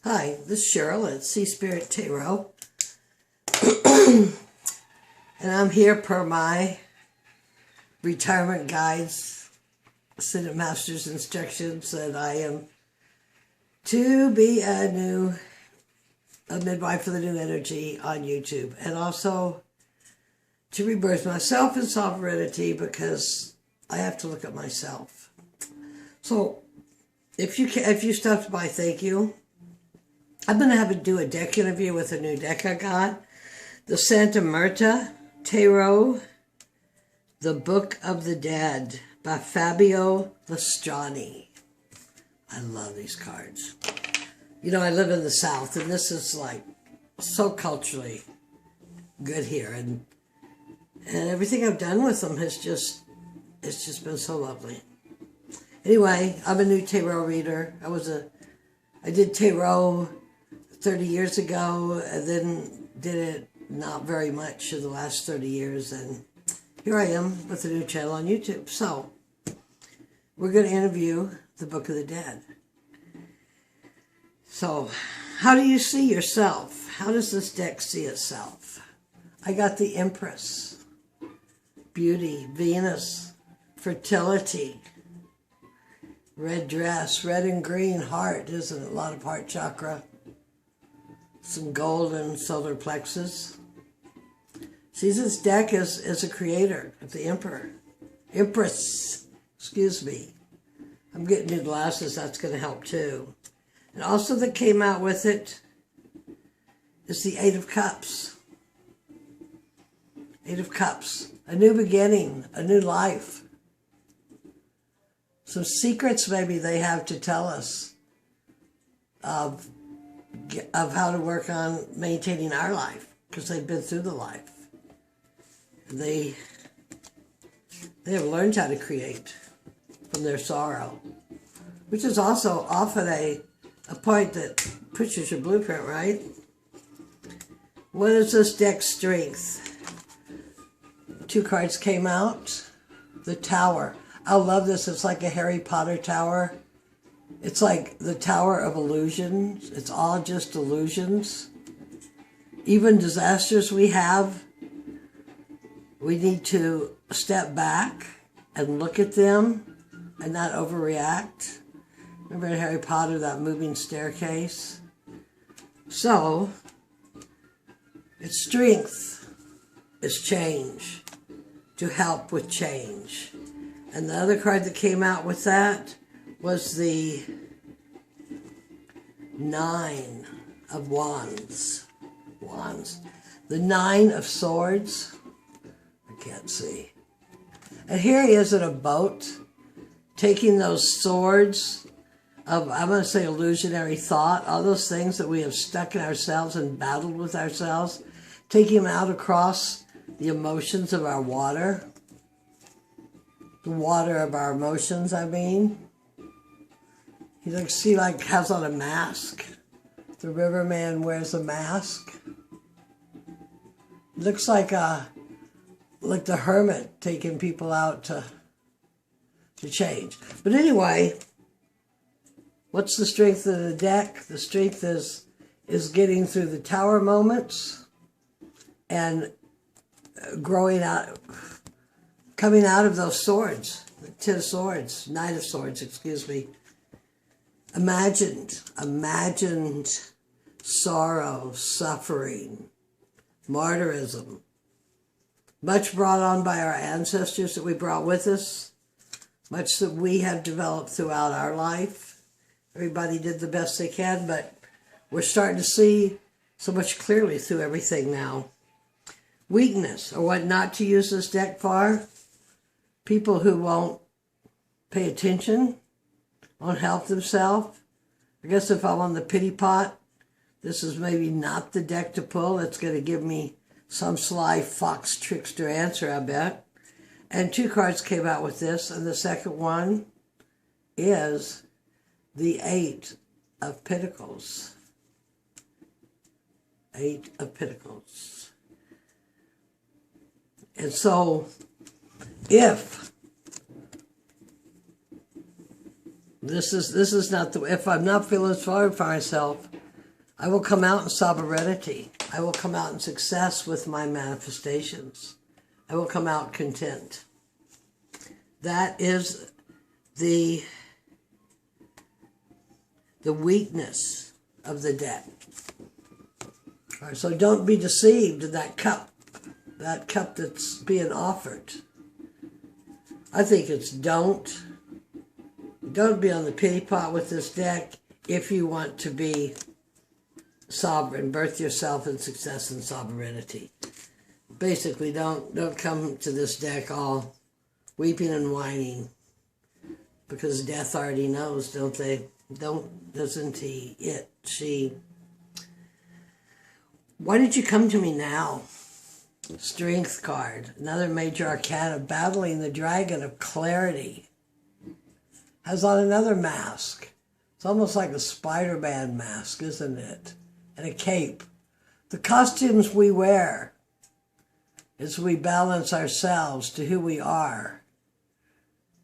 Hi, this is Cheryl at Sea Spirit Tarot. And I'm here per my retirement guides, Ascended Master's instructions that I am to be a midwife for the new energy on YouTube. And also to rebirth myself in sovereignty because I have to look at myself. So if you stopped by, thank you. I'm going to do a deck interview with a new deck I got. The Santa Muerte Tarot, The Book of the Dead by Fabio Listrani. I love these cards. You know, I live in the South, and this is like so culturally good here. And everything I've done with them it's just been so lovely. Anyway, I'm a new tarot reader. I did tarot 30 years ago, and then did it not very much in the last 30 years, and here I am with a new channel on YouTube. So, we're going to interview the Book of the Dead. So, how do you see yourself? How does this deck see itself? I got the Empress, beauty, Venus, fertility, red dress, red and green heart, isn't it? A lot of heart chakra. Some golden solar plexus. See, this deck is a creator, the Empress, excuse me. I'm getting new glasses, that's going to help too. And also that came out with it is the Eight of Cups. Eight of Cups, a new beginning, a new life. Some secrets maybe they have to tell us of how to work on maintaining our life, because they've been through the life. They have learned how to create from their sorrow, which is also often a point that pushes your blueprint, right? What is this deck's strength? Two cards came out. The Tower. I love this. It's like a Harry Potter tower. It's like the Tower of Illusions. It's all just illusions. Even disasters we have, we need to step back and look at them and not overreact. Remember in Harry Potter, that moving staircase? So, its strength is change, to help with change. And the other card that came out with that was the Nine of Wands. The Nine of Swords. I can't see. And here he is in a boat, taking those swords of, I'm going to say illusionary thought, all those things that we have stuck in ourselves and battled with ourselves, taking them out across the emotions of our water. The water of our emotions, I mean. He looks, has on a mask. The riverman wears a mask. Looks like the hermit taking people out to change. But anyway, what's the strength of the deck? The strength is getting through the tower moments and growing out, coming out of those swords, the 10 swords, 9 of swords, excuse me. Imagined sorrow, suffering, martyrism, much brought on by our ancestors that we brought with us, much that we have developed throughout our life. Everybody did the best they can, but we're starting to see so much clearly through everything now. Weakness, or what not to use this deck for. People who won't pay attention, won't help themselves. I guess if I'm on the pity pot, this is maybe not the deck to pull. It's going to give me some sly fox trickster answer, I bet. And 2 cards came out with this, and the second one is the Eight of Pentacles. 8 of Pentacles. And so, if this is not the, if I'm not feeling sorry for myself, I will come out in sovereignty. I will come out in success with my manifestations. I will come out content. That is the weakness of the deck. All right, so don't be deceived in that cup that's being offered. I think it's don't be on the pity pot with this deck if you want to be sovereign, birth yourself in success and sovereignty. Basically, don't come to this deck all weeping and whining, because death already knows, don't they? Doesn't he? She. Why did you come to me now? Strength card, another major arcana, battling the dragon of clarity. Has on another mask. It's almost like a Spider-Man mask, isn't it? And a cape. The costumes we wear as we balance ourselves to who we are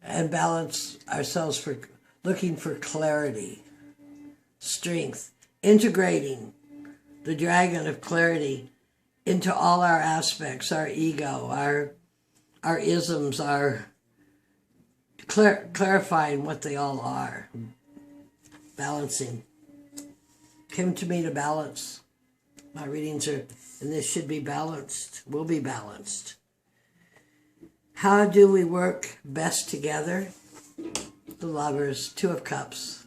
and balance ourselves for looking for clarity, strength, integrating the dragon of clarity into all our aspects, our ego, our isms, our clarifying what they all are, balancing. Came to me to balance. My readings are, and this should be balanced, will be balanced. How do we work best together? The Lovers, Two of Cups.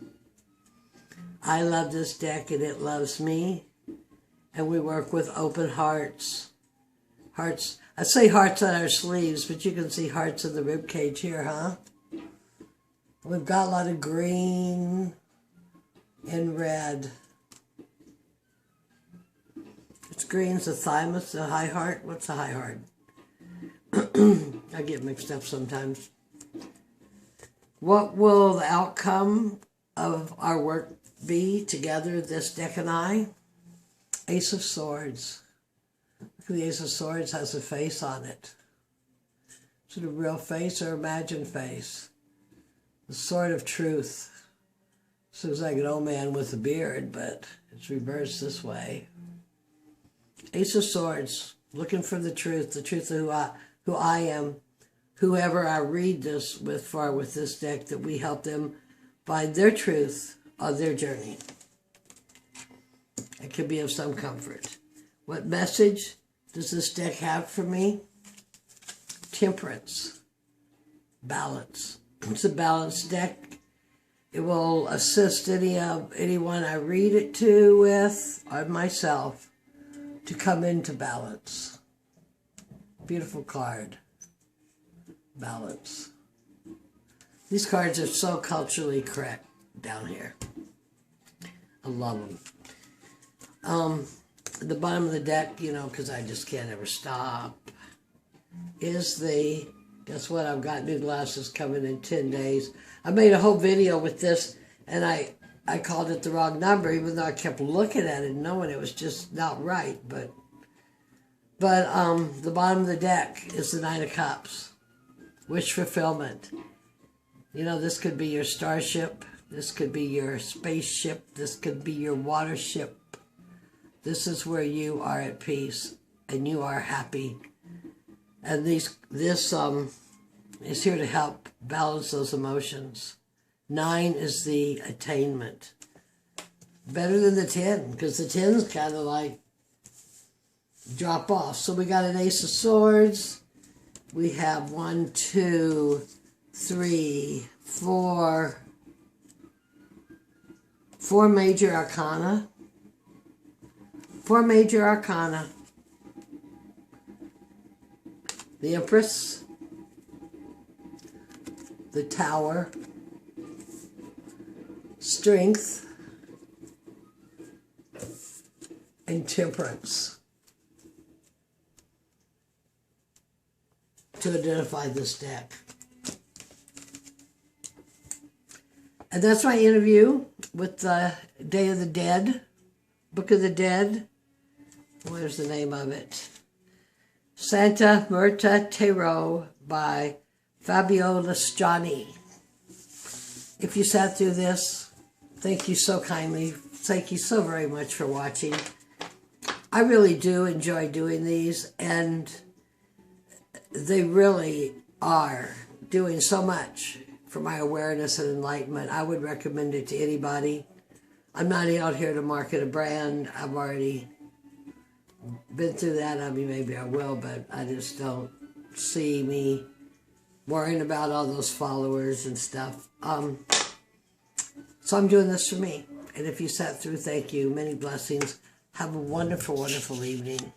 I love this deck and it loves me. And we work with open hearts. Hearts, I say hearts on our sleeves, but you can see hearts in the rib cage here, huh? We've got a lot of green and red. It's green's the thymus, the high heart. What's the high heart? I get mixed up sometimes. What will the outcome of our work be together, this deck and I? Ace of Swords. Look at the Ace of Swords, has a face on it. Is it a real face or imagined face? The Sword of Truth. Seems like an old man with a beard, but it's reversed this way. Ace of Swords, looking for the truth of who I am. Whoever I read this with this deck, that we help them find their truth on their journey. It could be of some comfort. What message does this deck have for me? Temperance. Balance. It's a balanced deck. It will assist anyone I read it to with, or myself, to come into balance. Beautiful card. Balance. These cards are so culturally correct down here. I love them. At the bottom of the deck, you know, because I just can't ever stop, is the, guess what, I've got new glasses coming in 10 days. I made a whole video with this, and I called it the wrong number, even though I kept looking at it and knowing it was just not right. But the bottom of the deck is the Nine of Cups. Wish fulfillment. You know, this could be your starship. This could be your spaceship. This could be your watership. This is where you are at peace and you are happy. And this is here to help balance those emotions. 9 is the attainment. Better than the 10, because the 10's kind of like drop off. So we got an Ace of Swords. We have 1, 2, 3, 4. 4 major arcana. 4 major arcana. The Empress. The Tower. Strength. And Temperance. To identify this deck. And that's my interview with the Day of the Dead, Book of the Dead. Where's the name of it? Santa Muerte Tarot by Fabio Listrani. If you sat through this, thank you so kindly thank you so very much for watching. I really do enjoy doing these, and they really are doing so much for my awareness and enlightenment. I would recommend it to anybody. I'm not out here to market a brand. I've already been through that. I mean, maybe I will, but I just don't see me worrying about all those followers and stuff. So I'm doing this for me. And if you sat through, thank you. Many blessings. Have a wonderful, wonderful evening.